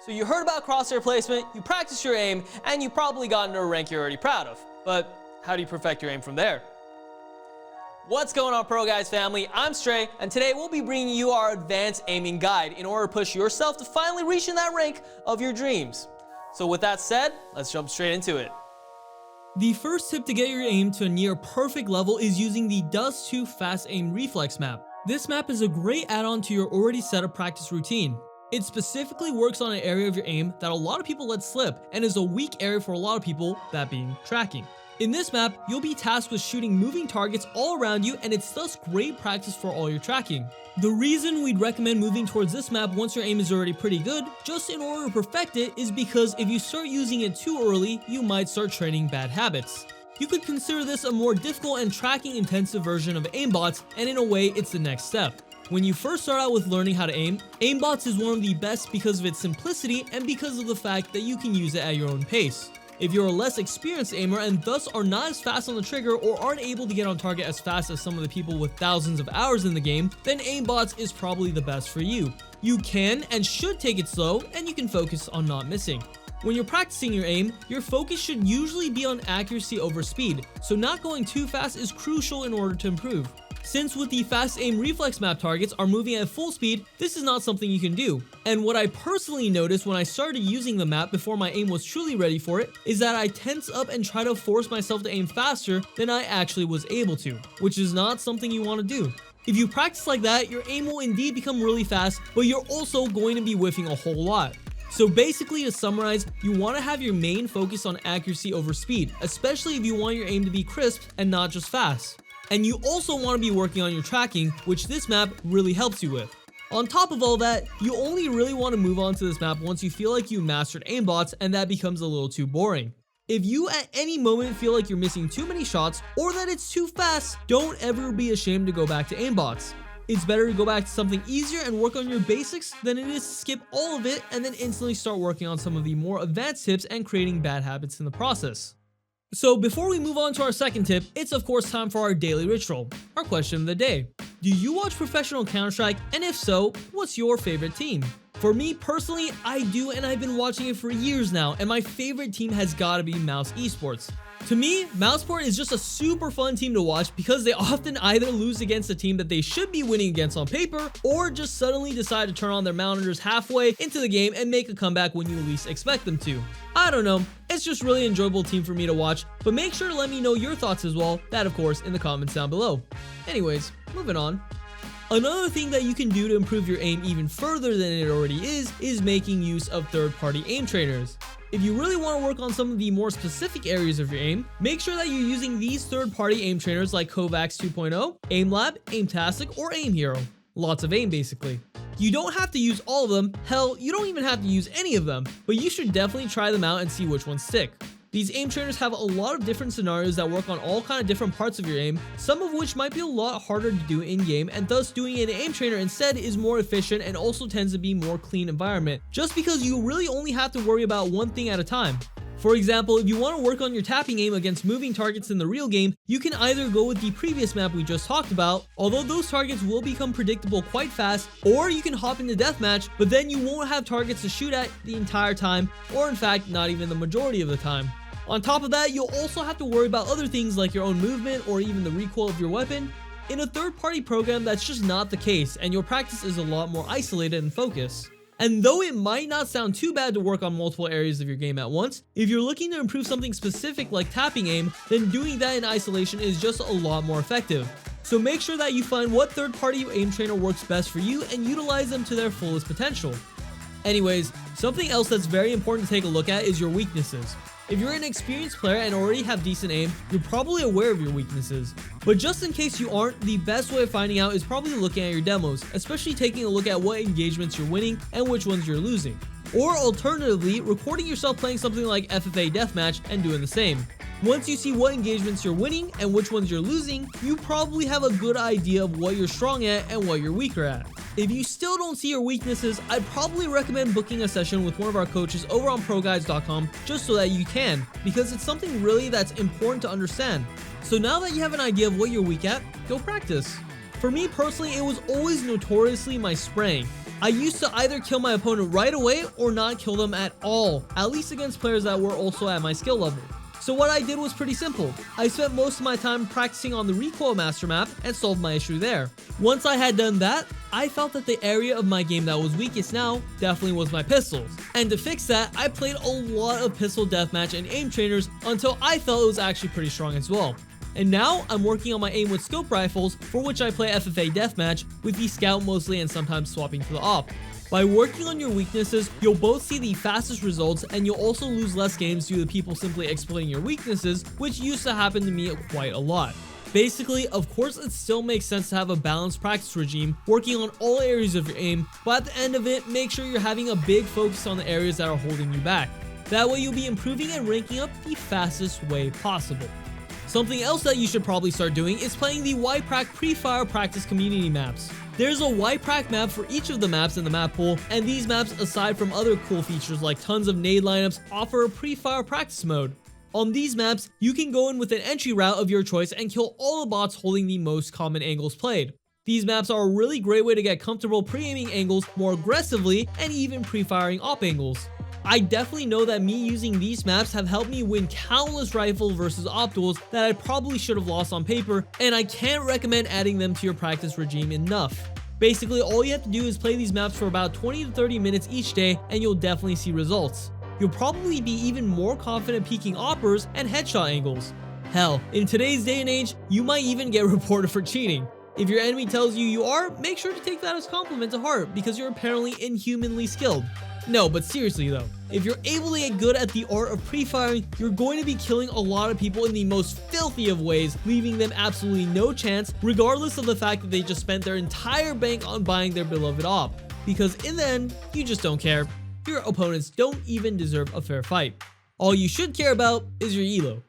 So you heard about crosshair placement, you practiced your aim, and you probably got into a rank you're already proud of. But how do you perfect your aim from there? What's going on, ProGuides family? I'm Stray, and today we'll be bringing you our advanced aiming guide in order to push yourself to finally reaching that rank of your dreams. So with that said, let's jump straight into it. The first tip to get your aim to a near perfect level is using the Dust 2 Fast Aim Reflex Map. This map is a great add-on to your already set up practice routine. It specifically works on an area of your aim that a lot of people let slip and is a weak area for a lot of people, that being tracking. In this map, you'll be tasked with shooting moving targets all around you, and it's thus great practice for all your tracking. The reason we'd recommend moving towards this map once your aim is already pretty good, just in order to perfect it, is because if you start using it too early, you might start training bad habits. You could consider this a more difficult and tracking intensive version of aimbots, and in a way, it's the next step. When you first start out with learning how to aim, aimbots is one of the best because of its simplicity and because of the fact that you can use it at your own pace. If you're a less experienced aimer and thus are not as fast on the trigger or aren't able to get on target as fast as some of the people with thousands of hours in the game, then aimbots is probably the best for you. You can and should take it slow, and you can focus on not missing. When you're practicing your aim, your focus should usually be on accuracy over speed, so not going too fast is crucial in order to improve. Since with the Fast Aim Reflex Map targets are moving at full speed, this is not something you can do. And what I personally noticed when I started using the map before my aim was truly ready for it, is that I tense up and try to force myself to aim faster than I actually was able to, which is not something you want to do. If you practice like that, your aim will indeed become really fast, but you're also going to be whiffing a whole lot. So basically, to summarize, you want to have your main focus on accuracy over speed, especially if you want your aim to be crisp and not just fast. And you also want to be working on your tracking, which this map really helps you with. On top of all that, you only really want to move on to this map once you feel like you mastered aimbots and that becomes a little too boring. If you at any moment feel like you're missing too many shots or that it's too fast, don't ever be ashamed to go back to aimbots. It's better to go back to something easier and work on your basics than it is to skip all of it and then instantly start working on some of the more advanced tips and creating bad habits in the process. So before we move on to our second tip, it's of course time for our daily ritual, our question of the day. Do you watch professional Counter-Strike? And if so, what's your favorite team? For me personally, I do, and I've been watching it for years now, and my favorite team has gotta be Mouse Esports. To me, Mouseport is just a super fun team to watch because they often either lose against a team that they should be winning against on paper, or just suddenly decide to turn on their monitors halfway into the game and make a comeback when you least expect them to. I don't know, it's just really enjoyable team for me to watch, but make sure to let me know your thoughts as well, that of course in the comments down below. Anyways, moving on. Another thing that you can do to improve your aim even further than it already is making use of third-party aim trainers. If you really want to work on some of the more specific areas of your aim, make sure that you're using these third-party aim trainers like Kovacs 2.0, AimLab, Aimtastic, or Aim Hero. Lots of aim basically. You don't have to use all of them, hell, you don't even have to use any of them, but you should definitely try them out and see which ones stick. These aim trainers have a lot of different scenarios that work on all kind of different parts of your aim, some of which might be a lot harder to do in-game, and thus doing an aim trainer instead is more efficient and also tends to be more clean environment, just because you really only have to worry about one thing at a time. For example, if you want to work on your tapping aim against moving targets in the real game, you can either go with the previous map we just talked about, although those targets will become predictable quite fast, or you can hop into deathmatch, but then you won't have targets to shoot at the entire time, or in fact, not even the majority of the time. On top of that, you'll also have to worry about other things like your own movement or even the recoil of your weapon. In a third-party program, that's just not the case, and your practice is a lot more isolated and focused. And though it might not sound too bad to work on multiple areas of your game at once, if you're looking to improve something specific like tapping aim, then doing that in isolation is just a lot more effective. So make sure that you find what third-party aim trainer works best for you and utilize them to their fullest potential. Anyways, something else that's very important to take a look at is your weaknesses. If you're an experienced player and already have decent aim, you're probably aware of your weaknesses. But just in case you aren't, the best way of finding out is probably looking at your demos, especially taking a look at what engagements you're winning and which ones you're losing. Or alternatively, recording yourself playing something like FFA Deathmatch and doing the same. Once you see what engagements you're winning and which ones you're losing, you probably have a good idea of what you're strong at and what you're weaker at. If you still don't see your weaknesses, I'd probably recommend booking a session with one of our coaches over on ProGuides.com just so that you can, because it's something really that's important to understand. So now that you have an idea of what you're weak at, go practice. For me personally, it was always notoriously my spraying. I used to either kill my opponent right away or not kill them at all, at least against players that were also at my skill level. So what I did was pretty simple. I spent most of my time practicing on the recoil master map and solved my issue there. Once I had done that, I felt that the area of my game that was weakest now definitely was my pistols. And to fix that, I played a lot of pistol deathmatch and aim trainers until I felt it was actually pretty strong as well. And now I'm working on my aim with scope rifles, for which I play FFA deathmatch with the scout mostly and sometimes swapping to the op. By working on your weaknesses, you'll both see the fastest results and you'll also lose less games due to people simply exploiting your weaknesses, which used to happen to me quite a lot. Basically, of course it still makes sense to have a balanced practice regime, working on all areas of your aim, but at the end of it, make sure you're having a big focus on the areas that are holding you back. That way you'll be improving and ranking up the fastest way possible. Something else that you should probably start doing is playing the YPrac Prefire practice community maps. There's a YPrac map for each of the maps in the map pool, and these maps, aside from other cool features like tons of nade lineups, offer a Prefire practice mode. On these maps, you can go in with an entry route of your choice and kill all the bots holding the most common angles played. These maps are a really great way to get comfortable pre-aiming angles more aggressively and even pre-firing op angles. I definitely know that me using these maps have helped me win countless rifle versus op duels that I probably should have lost on paper, and I can't recommend adding them to your practice regime enough. Basically, all you have to do is play these maps for about 20 to 30 minutes each day and you'll definitely see results. You'll probably be even more confident peeking oppers and headshot angles. Hell, in today's day and age, you might even get reported for cheating. If your enemy tells you you are, make sure to take that as compliment to heart because you're apparently inhumanly skilled. No, but seriously though, if you're able to get good at the art of pre-firing, you're going to be killing a lot of people in the most filthy of ways, leaving them absolutely no chance, regardless of the fact that they just spent their entire bank on buying their beloved op. Because in the end, you just don't care. Your opponents don't even deserve a fair fight. All you should care about is your elo.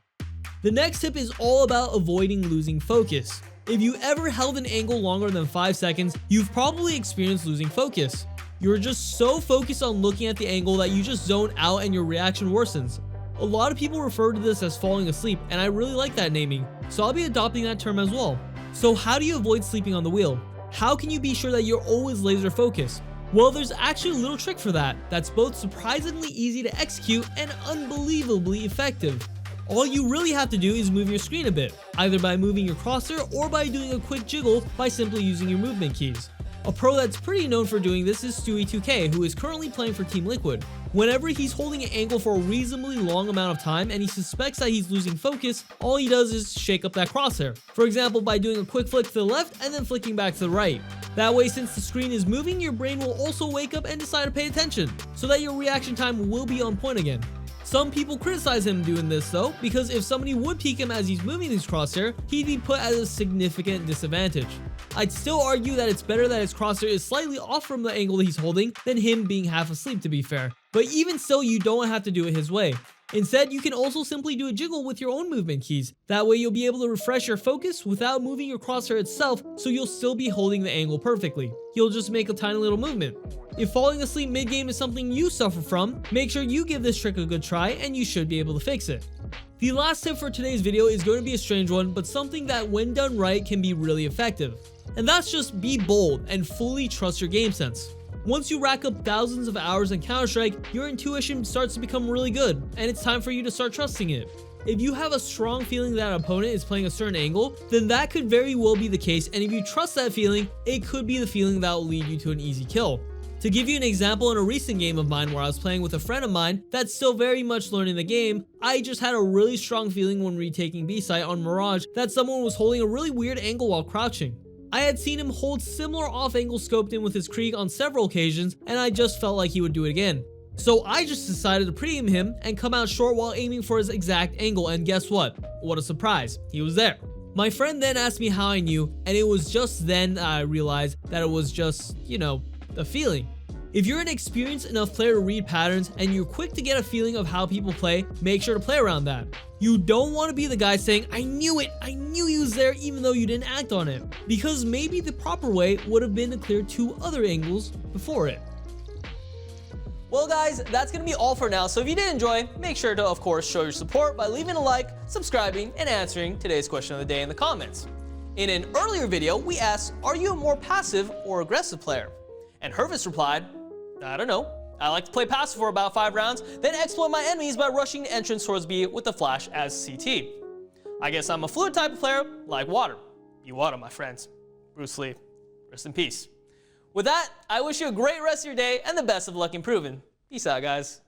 The next tip is all about avoiding losing focus. If you ever held an angle longer than 5 seconds, you've probably experienced losing focus. You're just so focused on looking at the angle that you just zone out and your reaction worsens. A lot of people refer to this as falling asleep, and I really like that naming, so I'll be adopting that term as well. So how do you avoid sleeping on the wheel? How can you be sure that you're always laser focused? Well, there's actually a little trick for that that's both surprisingly easy to execute and unbelievably effective. All you really have to do is move your screen a bit, either by moving your crosshair or by doing a quick jiggle by simply using your movement keys. A pro that's pretty known for doing this is Stewie2K, who is currently playing for Team Liquid. Whenever he's holding an angle for a reasonably long amount of time and he suspects that he's losing focus, all he does is shake up that crosshair. For example, by doing a quick flick to the left and then flicking back to the right. That way, since the screen is moving, your brain will also wake up and decide to pay attention, so that your reaction time will be on point again. Some people criticize him doing this though, because if somebody would peek him as he's moving his crosshair, he'd be put at a significant disadvantage. I'd still argue that it's better that his crosshair is slightly off from the angle that he's holding than him being half asleep, to be fair. But even still, you don't have to do it his way. Instead, you can also simply do a jiggle with your own movement keys. That way you'll be able to refresh your focus without moving your crosshair itself, so you'll still be holding the angle perfectly. You'll just make a tiny little movement. If falling asleep mid-game is something you suffer from, make sure you give this trick a good try and you should be able to fix it. The last tip for today's video is going to be a strange one, but something that when done right can be really effective. And that's just be bold and fully trust your game sense. Once you rack up thousands of hours in Counter-Strike, your intuition starts to become really good, and it's time for you to start trusting it. If you have a strong feeling that an opponent is playing a certain angle, then that could very well be the case, and if you trust that feeling, it could be the feeling that will lead you to an easy kill. To give you an example, in a recent game of mine where I was playing with a friend of mine that's still very much learning the game, I just had a really strong feeling when retaking B-site on Mirage that someone was holding a really weird angle while crouching. I had seen him hold similar off-angle scoped in with his Krieg on several occasions, and I just felt like he would do it again. So I just decided to pre-aim him and come out short while aiming for his exact angle, and guess what? What a surprise, he was there. My friend then asked me how I knew, and it was just then that I realized that it was just, the feeling. If you're an experienced enough player to read patterns and you're quick to get a feeling of how people play, make sure to play around that. You don't want to be the guy saying, I knew he was there even though you didn't act on it. Because maybe the proper way would have been to clear 2 other angles before it. Well guys, that's going to be all for now, so if you did enjoy, make sure to of course show your support by leaving a like, subscribing, and answering today's question of the day in the comments. In an earlier video, we asked, are you a more passive or aggressive player? And Hervis replied, I don't know. I like to play passive for about 5 rounds, then exploit my enemies by rushing the entrance towards B with the flash as CT. I guess I'm a fluid type of player, like water. You water, my friends. Bruce Lee, rest in peace. With that, I wish you a great rest of your day and the best of luck improving. Peace out, guys.